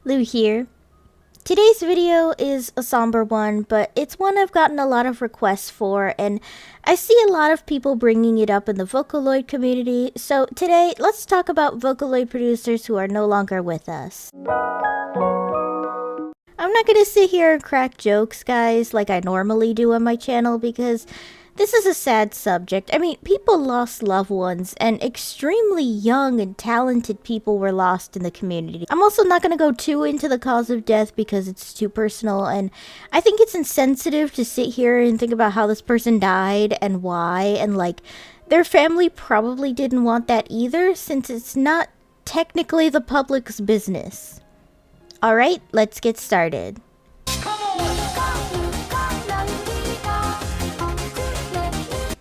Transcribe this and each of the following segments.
Lou here. Today's video is a somber one, but it's one I've gotten a lot of requests for, and I see a lot of people bringing it up in the Vocaloid community, so today let's talk about Vocaloid producers who are no longer with us. I'm not gonna sit here and crack jokes, guys, like I normally do on my channel, because this is a sad subject. I mean, people lost loved ones, and extremely young and talented people were lost in the community. I'm also not going to go too into the cause of death because it's too personal, and I think it's insensitive to sit here and think about how this person died and why, and like, their family probably didn't want that either, since it's not technically the public's business. Alright, let's get started.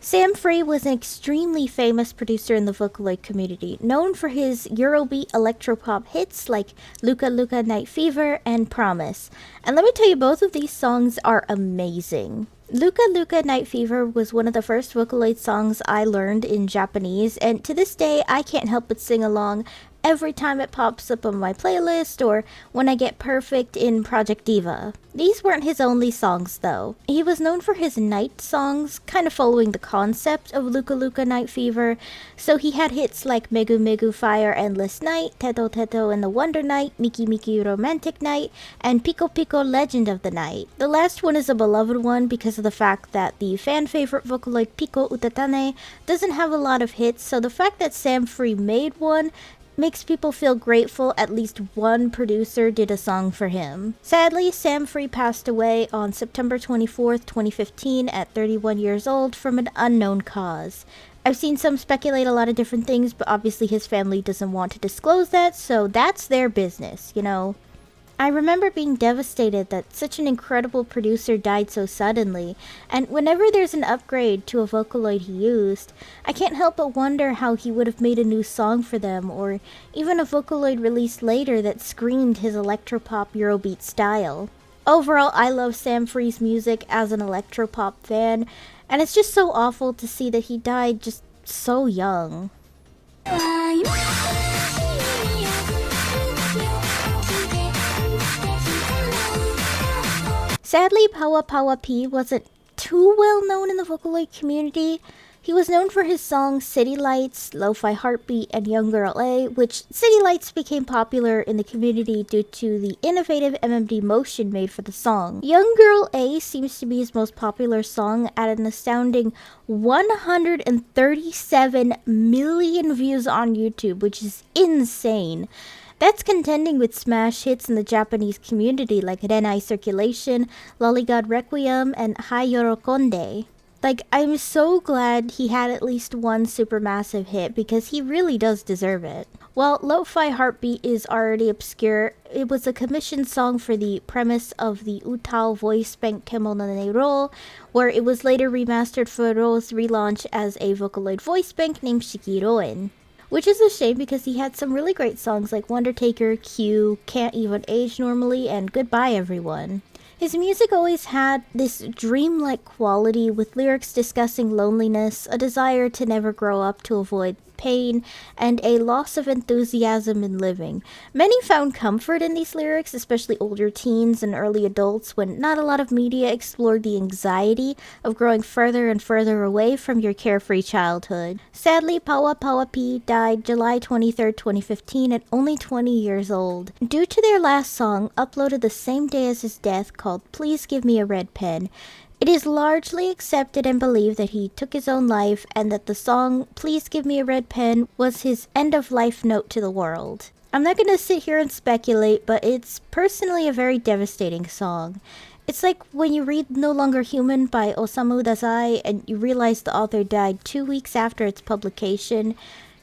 Sam Free was an extremely famous producer in the Vocaloid community, known for his Eurobeat electropop hits like Luka Luka Night Fever and Promise. And let me tell you, both of these songs are amazing. Luka Luka Night Fever was one of the first Vocaloid songs I learned in Japanese, and to this day I can't help but sing along every time it pops up on my playlist or when I get perfect in Project Diva. These weren't his only songs though. He was known for his night songs, kind of following the concept of Luka Luka Night Fever, so he had hits like Megu Megu Fire Endless Night, Teto Teto and the Wonder Night, Miki Miki Romantic Night, and Pico Pico Legend of the Night. The last one is a beloved one because of the fact that the fan favorite Vocaloid Pico Utatane doesn't have a lot of hits, so the fact that Sam Free made one makes people feel grateful at least one producer did a song for him. Sadly, Sam Free passed away on September 24th, 2015 at 31 years old from an unknown cause. I've seen some speculate a lot of different things, but obviously his family doesn't want to disclose that, so that's their business, you know. I remember being devastated that such an incredible producer died so suddenly, and whenever there's an upgrade to a Vocaloid he used, I can't help but wonder how he would have made a new song for them, or even a Vocaloid released later that screamed his electropop Eurobeat style. Overall, I love Sam Free's music as an electropop fan, and it's just so awful to see that he died just so young. Sadly, PaPaP wasn't too well known in the Vocaloid community. He was known for his songs City Lights, Lo-Fi Heartbeat, and Young Girl A, which City Lights became popular in the community due to the innovative MMD motion made for the song. Young Girl A seems to be his most popular song at an astounding 137 million views on YouTube, which is insane. That's contending with smash hits in the Japanese community like Renai Circulation, Lollygod Requiem, and Hai Yorokonde. Like, I'm so glad he had at least one supermassive hit because he really does deserve it. While Lo-Fi Heartbeat is already obscure, it was a commissioned song for the premise of the Utao voice bank Kemono ne Ro, where it was later remastered for Ro's relaunch as a Vocaloid voice bank named Shikiroen. Which is a shame because he had some really great songs like Wondertaker, Q, Can't Even Age Normally, and Goodbye Everyone. His music always had this dreamlike quality with lyrics discussing loneliness, a desire to never grow up to avoid pain, and a loss of enthusiasm in living. Many found comfort in these lyrics, especially older teens and early adults, when not a lot of media explored the anxiety of growing further and further away from your carefree childhood. Sadly, PaPaP died July 23, 2015 at only 20 years old. Due to their last song, uploaded the same day as his death, called Please Give Me a Red Pen, it is largely accepted and believed that he took his own life and that the song Please Give Me a Red Pen was his end-of-life note to the world. I'm not gonna sit here and speculate, but it's personally a very devastating song. It's like when you read No Longer Human by Osamu Dazai and you realize the author died 2 weeks after its publication.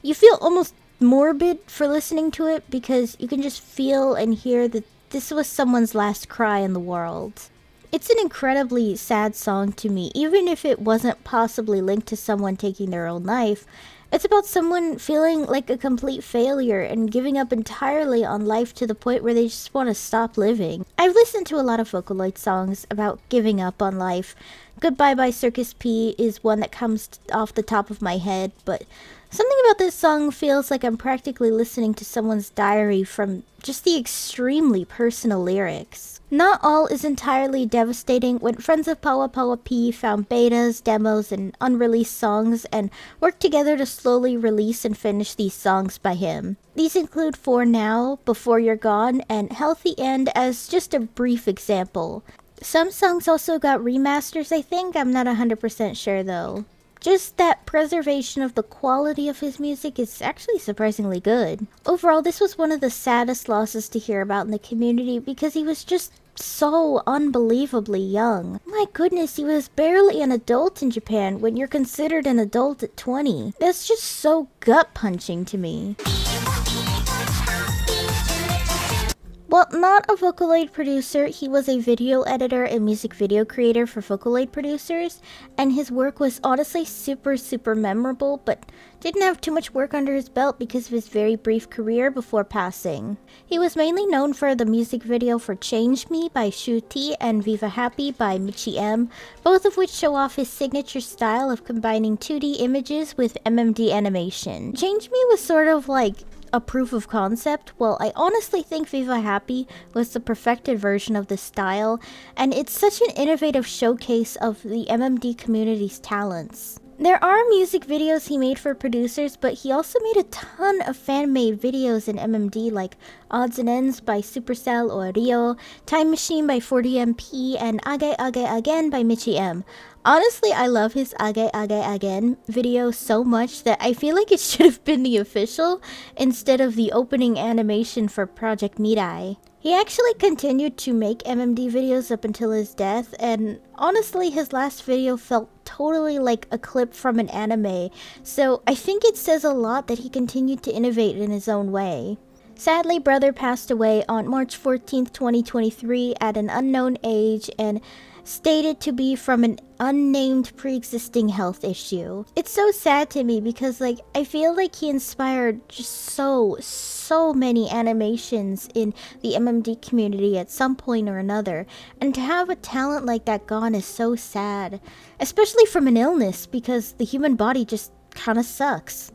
You feel almost morbid for listening to it because you can just feel and hear that this was someone's last cry in the world. It's an incredibly sad song to me, even if it wasn't possibly linked to someone taking their own life. It's about someone feeling like a complete failure and giving up entirely on life to the point where they just want to stop living. I've listened to a lot of Vocaloid songs about giving up on life. Goodbye by Circus P is one that comes off the top of my head, but Something about this song feels like I'm practically listening to someone's diary from just the extremely personal lyrics. Not all is entirely devastating when friends of PaPaP found betas, demos, and unreleased songs and worked together to slowly release and finish these songs by him. These include For Now, Before You're Gone, and Healthy End as just a brief example. Some songs also got remasters, I think. I'm not 100% sure though. Just that preservation of the quality of his music is actually surprisingly good. Overall, this was one of the saddest losses to hear about in the community because he was just so unbelievably young. My goodness, he was barely an adult in Japan when you're considered an adult at 20. That's just so gut-punching to me. While not a Vocaloid producer, he was a video editor and music video creator for Vocaloid producers, and his work was honestly super memorable, but didn't have too much work under his belt because of his very brief career before passing. He was mainly known for the music video for Change Me by Shu-T and Viva Happy by Michi M, both of which show off his signature style of combining 2D images with MMD animation. Change Me was sort of like a proof of concept. Well, I honestly think Viva Happy was the perfected version of this style, and it's such an innovative showcase of the MMD community's talents. There are music videos he made for producers, but he also made a ton of fan-made videos in MMD like Odds and Ends by Supercell or Rio, Time Machine by 40MP, and Age Age Again by Michi M. Honestly, I love his Age Age Again video so much that I feel like it should have been the official instead of the opening animation for Project Mirai. He actually continued to make MMD videos up until his death, and honestly his last video felt totally like a clip from an anime, so I think it says a lot that he continued to innovate in his own way. Sadly, brother passed away on March 14th, 2023 at an unknown age and stated to be from an unnamed pre-existing health issue. It's so sad to me because I feel like he inspired just so many animations in the MMD community at some point or another, and to have a talent like that gone is so sad, especially from an illness because the human body just kinda sucks.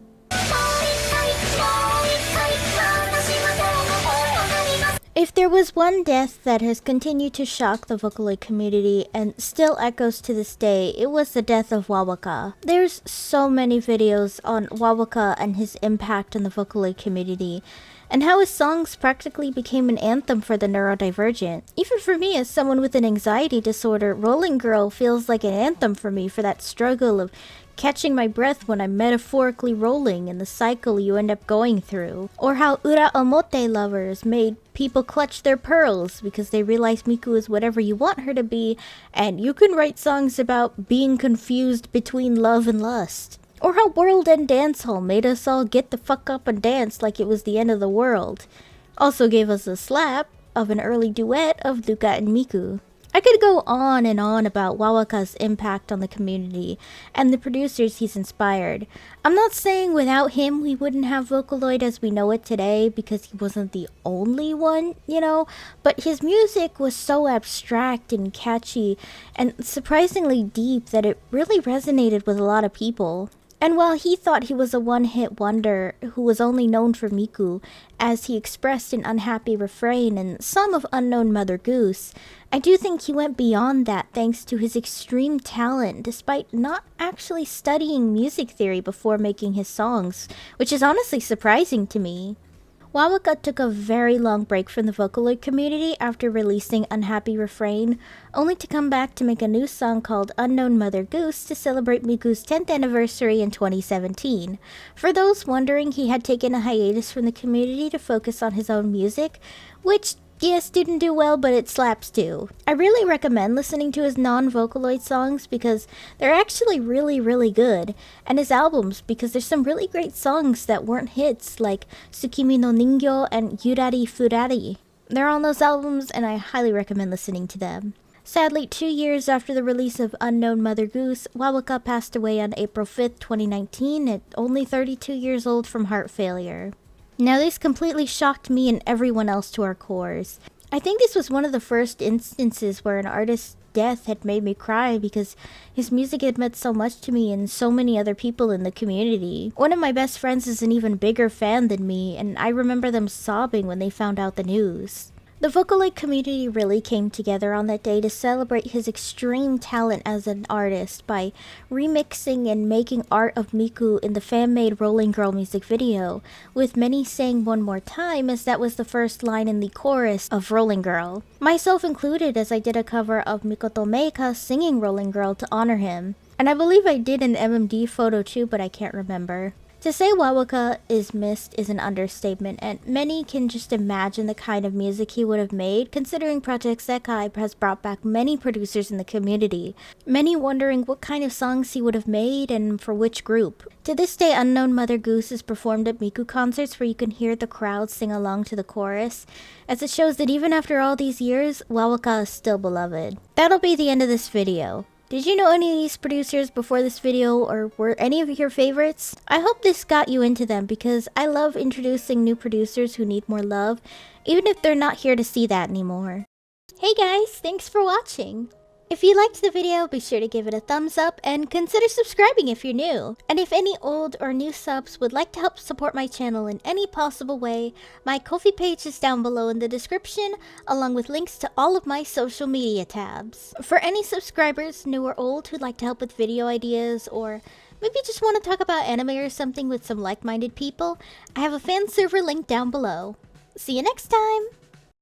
If there was one death that has continued to shock the Vocaloid community and still echoes to this day, it was the death of Waka. There's so many videos on Waka and his impact on the Vocaloid community, and how his songs practically became an anthem for the neurodivergent. Even for me, as someone with an anxiety disorder, Rolling Girl feels like an anthem for me for that struggle of catching my breath when I'm metaphorically rolling and the cycle you end up going through. Or how Ura Omote lovers made people clutch their pearls because they realize Miku is whatever you want her to be, and you can write songs about being confused between love and lust. Or how World End Dance Hall made us all get the fuck up and dance like it was the end of the world. Also gave us a slap of an early duet of Luca and Miku. I could go on and on about Wawaka's impact on the community and the producers he's inspired. I'm not saying without him we wouldn't have Vocaloid as we know it today because he wasn't the only one, but his music was so abstract and catchy and surprisingly deep that it really resonated with a lot of people. And while he thought he was a one-hit wonder who was only known for Miku, as he expressed an unhappy refrain in Song of Unknown Mother Goose, I do think he went beyond that thanks to his extreme talent despite not actually studying music theory before making his songs, which is honestly surprising to me. Waka took a very long break from the Vocaloid community after releasing Unhappy Refrain, only to come back to make a new song called Unknown Mother Goose to celebrate Miku's 10th anniversary in 2017. For those wondering, he had taken a hiatus from the community to focus on his own music, which yes, didn't do well, but it slaps too. I really recommend listening to his non-Vocaloid songs because they're actually really good, and his albums because there's some really great songs that weren't hits like Tsukimi no Ningyo and Yurari Furari. They're on those albums and I highly recommend listening to them. Sadly, 2 years after the release of Unknown Mother Goose, Waka passed away on April 5th, 2019 at only 32 years old from heart failure. Now this completely shocked me and everyone else to our cores. I think this was one of the first instances where an artist death had made me cry because his music had meant so much to me and so many other people in the community. One of my best friends is an even bigger fan than me, and I remember them sobbing when they found out the news. The Vocaloid community really came together on that day to celebrate his extreme talent as an artist by remixing and making art of Miku in the fan-made Rolling Girl music video, with many saying "one more time" as that was the first line in the chorus of Rolling Girl. Myself included, as I did a cover of Mikoto Meika singing Rolling Girl to honor him. And I believe I did an MMD photo too, but I can't remember. To say Waka is missed is an understatement, and many can just imagine the kind of music he would have made, considering Project Sekai has brought back many producers in the community, many wondering what kind of songs he would have made and for which group. To this day, Unknown Mother Goose is performed at Miku concerts where you can hear the crowd sing along to the chorus, as it shows that even after all these years, Waka is still beloved. That'll be the end of this video. Did you know any of these producers before this video, or were any of your favorites? I hope this got you into them because I love introducing new producers who need more love, even if they're not here to see that anymore. Hey guys, thanks for watching! If you liked the video, be sure to give it a thumbs up and consider subscribing if you're new. And if any old or new subs would like to help support my channel in any possible way, my Ko-fi page is down below in the description, along with links to all of my social media tabs. For any subscribers, new or old, who'd like to help with video ideas, or maybe just want to talk about anime or something with some like-minded people, I have a fan server link down below. See you next time!